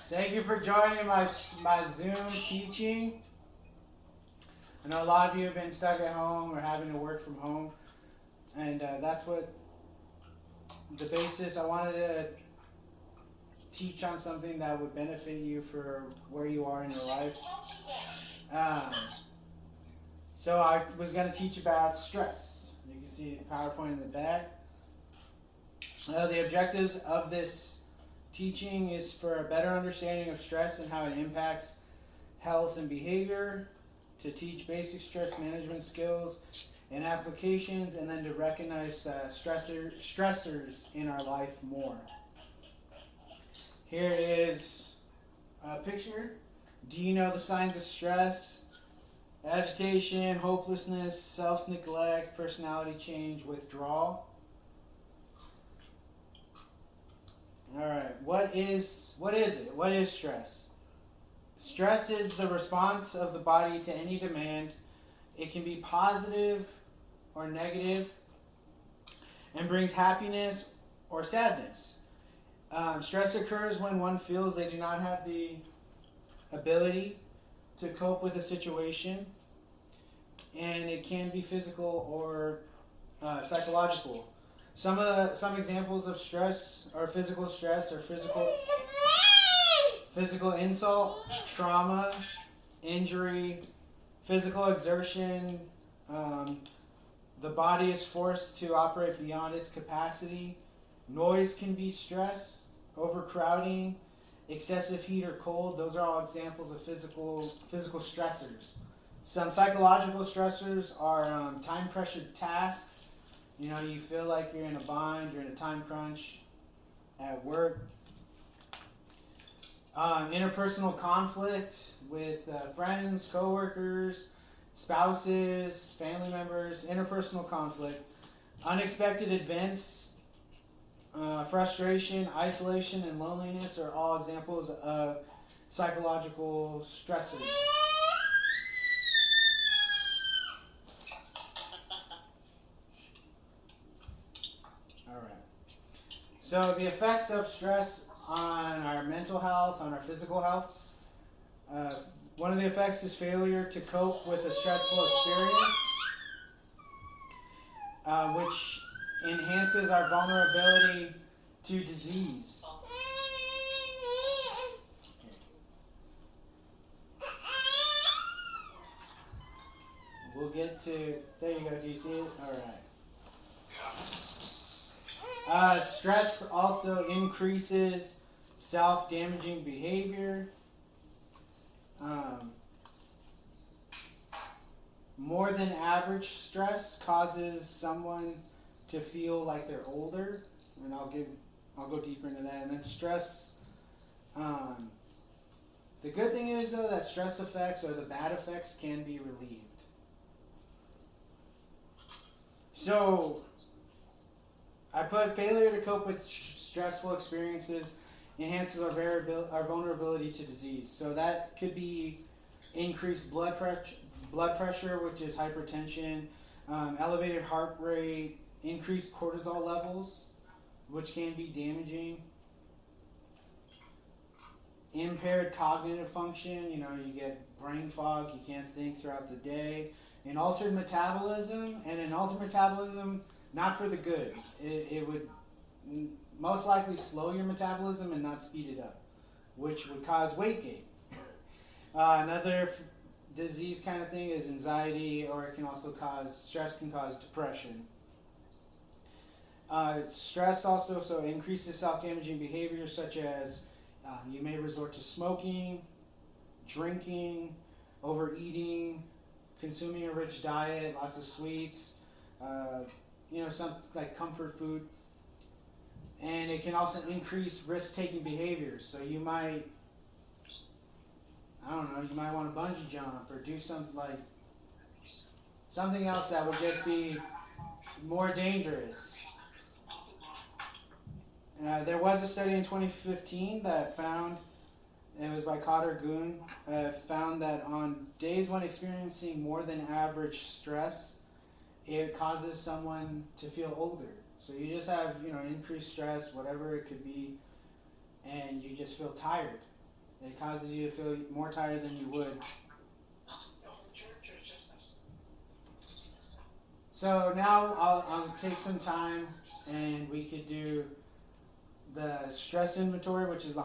Thank you for joining my Zoom teaching. I know a lot of you have been stuck at home or having to work from home, and that's what the basis. I wanted to teach on something that would benefit you for where you are in your life. Um, so I was going to teach about stress. You can see the PowerPoint in the back. The objectives of this teaching is for a better understanding of stress and how it impacts health and behavior, to teach basic stress management skills and applications, and then to recognize stressors in our life more. Here is a picture. Do you know the signs of stress? Agitation, hopelessness, self-neglect, personality change, withdrawal. All right. What is it? What is stress? Stress is the response of the body to any demand. It can be positive or negative and brings happiness or sadness. Stress occurs when one feels they do not have the ability to cope with a situation, and it can be physical or psychological. Some examples of stress or physical stress or physical insult, trauma, injury, physical exertion. The body is forced to operate beyond its capacity. Noise can be stress, overcrowding, excessive heat or cold. Those are all examples of physical stressors. Some psychological stressors are time pressured tasks. You know, you feel like you're in a bind, you're in a time crunch at work. Interpersonal conflict with friends, coworkers, spouses, family members, interpersonal conflict. Unexpected events, frustration, isolation, and loneliness are all examples of psychological stressors. All right. So the effects of stress on our mental health, on our physical health. One of the effects is failure to cope with a stressful experience, which enhances our vulnerability to disease. We'll get to, there you go, do you see it? All right. Stress also increases self-damaging behavior. More than average stress causes someone to feel like they're older, and I'll go deeper into that. And then stress. The good thing is though that stress effects or the bad effects can be relieved. So I put failure to cope with stressful experiences enhances our vulnerability to disease. So that could be increased blood pressure, which is hypertension, elevated heart rate, increased cortisol levels, which can be damaging, impaired cognitive function. You know, you get brain fog, you can't think throughout the day, an altered metabolism, not for the good. It would most likely slow your metabolism and not speed it up, which would cause weight gain. Another disease kind of thing is anxiety, or it can also stress can cause depression. Stress also increases self-damaging behaviors such as you may resort to smoking, drinking, overeating, consuming a rich diet, lots of sweets, some like comfort food. And it can also increase risk-taking behaviors. So you might, you might want to bungee jump or do something else that would just be more dangerous. There was a study in 2015 that found, it was by Cotter Goon, found that on days when experiencing more than average stress, it causes someone to feel older. So you just have, increased stress, whatever it could be, and you just feel tired. It causes you to feel more tired than you would. So now I'll take some time and we could do the stress inventory, which is the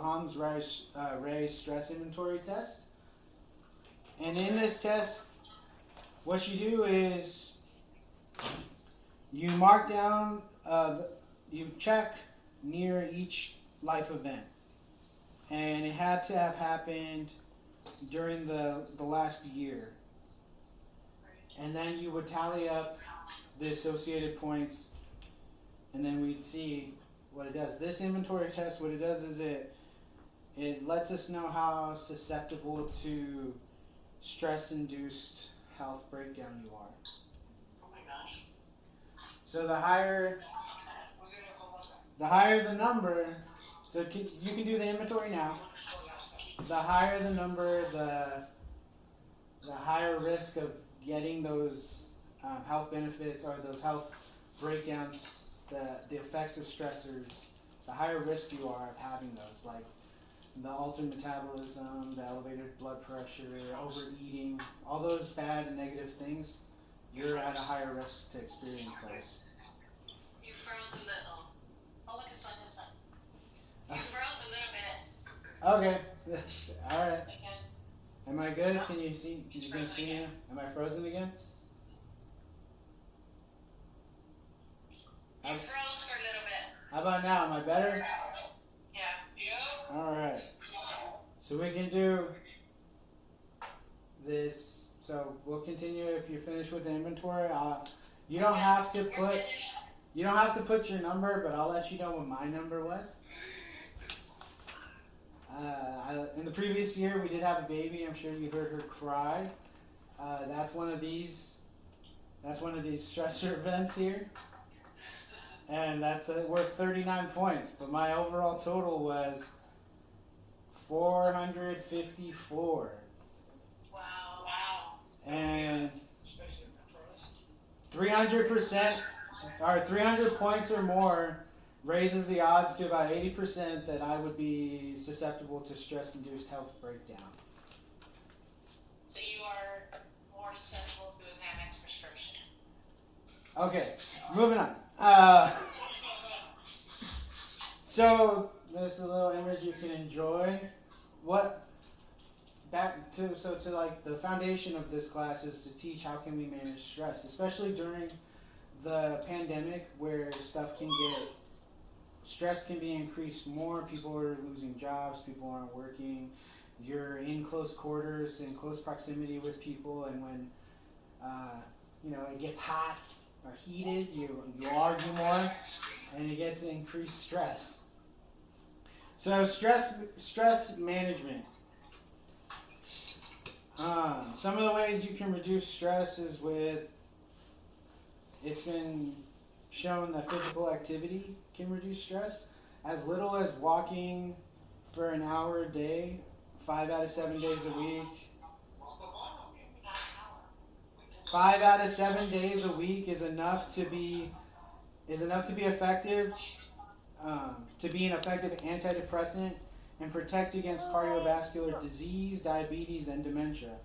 Ray stress inventory test. And in this test, what you do is you mark down, you check near each life event. And it had to have happened during the last year. And then you would tally up the associated points, and then we'd see what it does. This inventory test, what it does is it lets us know how susceptible to stress-induced health breakdown you are. Oh my gosh. So the higher the number, so you can do the inventory now. The higher the number, the higher risk of getting those health benefits or those health breakdowns, the effects of stressors, the higher risk you are of having those, like the altered metabolism, the elevated blood pressure, overeating, all those bad and negative things, you're at a higher risk to experience those. You froze a little. Oh, look, it's on this side. You froze a little bit. Okay, all right. Again. Am I good? Can you see? You can see me? Am I frozen again? You froze for a little bit. How about now? Am I better? Yeah. All right. So we can do this. So we'll continue if you're finished with the inventory. You don't have to put your number, but I'll let you know what my number was. In the previous year, we did have a baby. I'm sure you heard her cry. That's one of these stressor events here, and that's worth 39 points. But my overall total was 454. Wow. And 300% or 300 points or more raises the odds to about 80% that I would be susceptible to stress-induced health breakdown. So you are more susceptible to a Xanax prescription. Okay, moving on. So there's a little image you can enjoy. To like the foundation of this class is to teach how can we manage stress, especially during the pandemic where stress can be increased more. People are losing jobs, people aren't working, you're in close quarters, in close proximity with people, and when it gets hot or heated, you argue more, and it gets increased stress. So stress management. Some of the ways you can reduce stress is it's been shown that physical activity can reduce stress. As little as walking for an hour a day, 5 out of 7 days a week. 5 out of 7 days a week is enough to be effective, to be an effective antidepressant and protect against cardiovascular disease, diabetes, and dementia.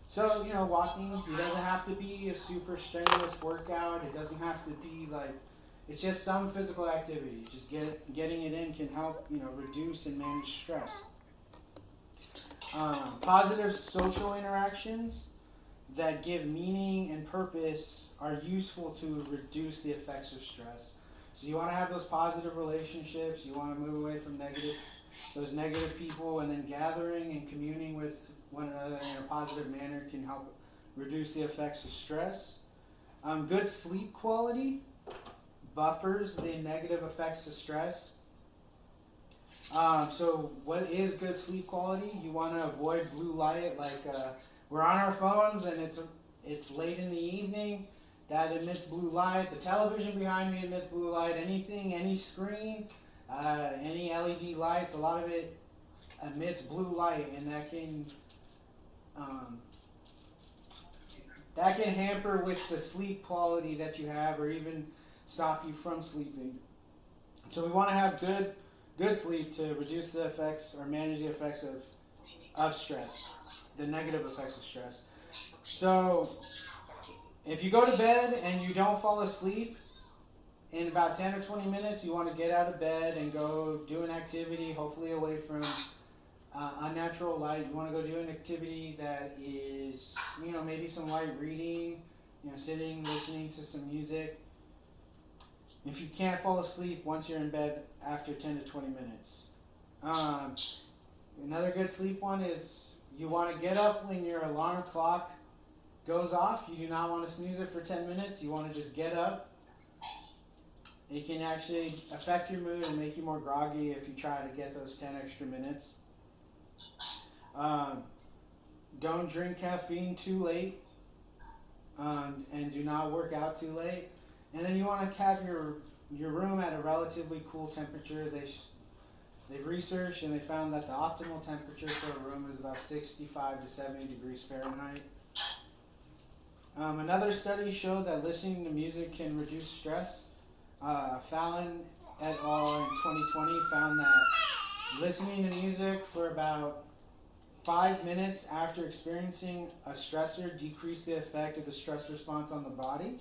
So, walking, it doesn't have to be a super strenuous workout. It doesn't have to be it's just some physical activity. Just getting it in can help, reduce and manage stress. Positive social interactions that give meaning and purpose are useful to reduce the effects of stress. So you want to have those positive relationships. You want to move away from those negative people, and then gathering and communing with one another in a positive manner can help reduce the effects of stress. Good sleep quality buffers the negative effects of stress. So what is good sleep quality? You want to avoid blue light. We're on our phones and it's late in the evening. That emits blue light. The television behind me emits blue light. Any screen, any LED lights, a lot of it emits blue light, and that can hamper with the sleep quality that you have, or even stop you from sleeping. So we want to have good sleep to reduce the effects or manage the effects of of stress, the negative effects of stress. So if you go to bed and you don't fall asleep in about 10 or 20 minutes, you want to get out of bed and go do an activity, hopefully away from unnatural light. You want to go do an activity that is, maybe some light reading, sitting, listening to some music. If you can't fall asleep once you're in bed after 10 to 20 minutes. Another good sleep one is you want to get up when your alarm clock goes off. You do not want to snooze it for 10 minutes. You want to just get up. It can actually affect your mood and make you more groggy if you try to get those 10 extra minutes. Don't drink caffeine too late, and do not work out too late. And then you want to have your room at a relatively cool temperature. They've researched and they found that the optimal temperature for a room is about 65 to 70 degrees Fahrenheit. Another study showed that listening to music can reduce stress. Fallon et al. In 2020 found that listening to music for about 5 minutes after experiencing a stressor decreased the effect of the stress response on the body.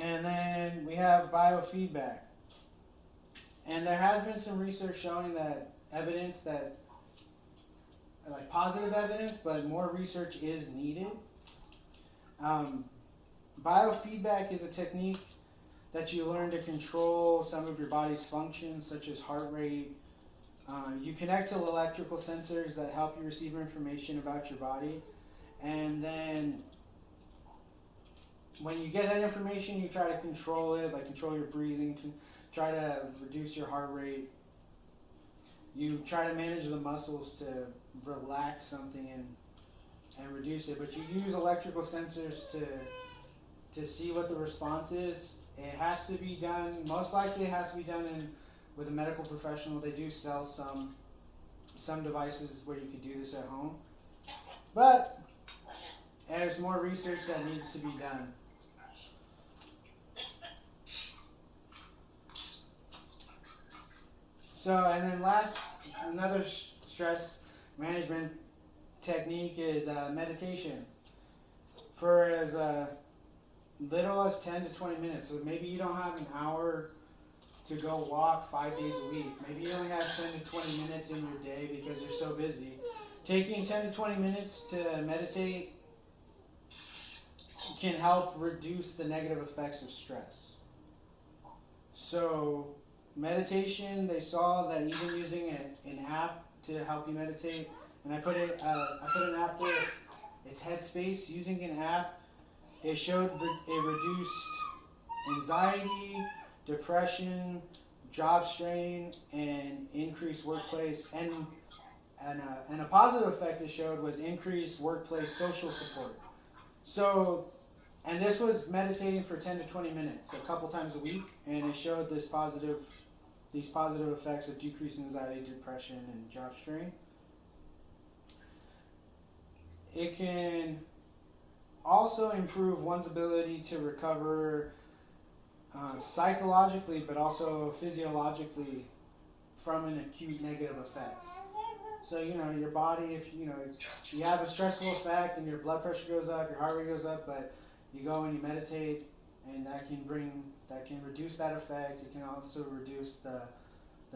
And then we have biofeedback. And there has been some research showing that evidence that, like positive evidence, but more research is needed. Biofeedback is a technique that you learn to control some of your body's functions, such as heart rate. You connect to electrical sensors that help you receive information about your body. And then when you get that information, you try to control it, like control your breathing, try to reduce your heart rate. You try to manage the muscles to relax something and reduce it. But you use electrical sensors to see what the response is. It has to be done, most likely it has to be done with a medical professional. They do sell some devices where you could do this at home. But there's more research that needs to be done. So, and then another stress management technique is meditation. For as little as 10 to 20 minutes. So maybe you don't have an hour to go walk 5 days a week. Maybe you only have 10 to 20 minutes in your day because you're so busy. Taking 10 to 20 minutes to meditate can help reduce the negative effects of stress. So meditation, they saw that even using an app to help you meditate, and I put an app there, it's Headspace. Using an app, it showed it reduced anxiety, depression, job strain, and increased workplace. And a positive effect it showed was increased workplace social support. So, and this was meditating for 10 to 20 minutes, a couple times a week, and it showed these positive effects of decreased anxiety, depression, and job strain. It can also improve one's ability to recover psychologically, but also physiologically from an acute negative effect. So, your body, if you have a stressful effect and your blood pressure goes up, your heart rate goes up, but you go and you meditate, and that can reduce that effect. It can also reduce the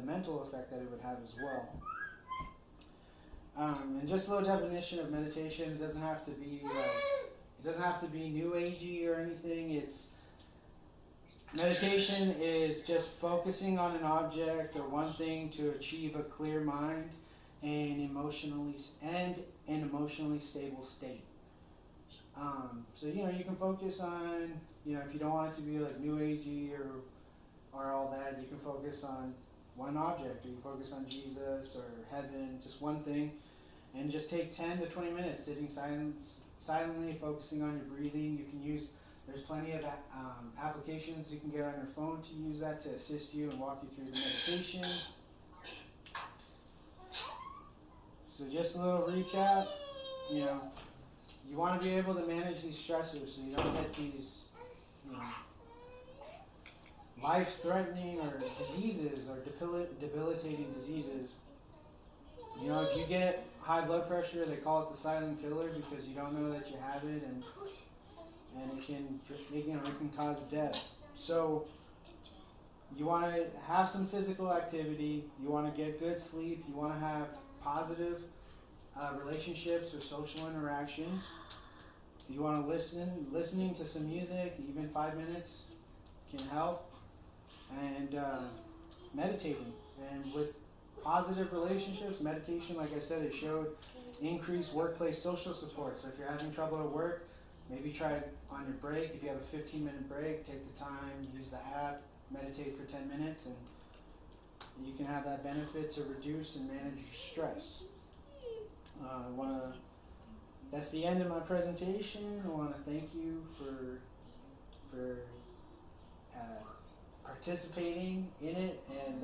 mental effect that it would have as well. And just a little definition of meditation, it doesn't have to be new agey or anything. Meditation is just focusing on an object or one thing to achieve a clear mind and an emotionally stable state. So you can focus on, if you don't want it to be like new agey or all that, you can focus on one object, or you can focus on Jesus or heaven, just one thing, and just take 10 to 20 minutes sitting silently, focusing on your breathing. There's plenty of applications you can get on your phone to use that to assist you and walk you through the meditation. So just a little recap, you want to be able to manage these stressors so you don't get these, life-threatening or diseases or debilitating diseases You know, if you get high blood pressure, they call it the silent killer because you don't know that you have it, and it can cause death. So you want to have some physical activity. You want to get good sleep. You want to have positive relationships or social interactions. You want to listening to some music, even 5 minutes can help, and meditating. And with positive relationships, meditation, like I said, it showed increased workplace social support. So if you're having trouble at work, maybe try it on your break. If you have a 15-minute break, take the time, use the app, meditate for 10 minutes, and you can have that benefit to reduce and manage your stress. That's the end of my presentation. I want to thank you for participating in it, and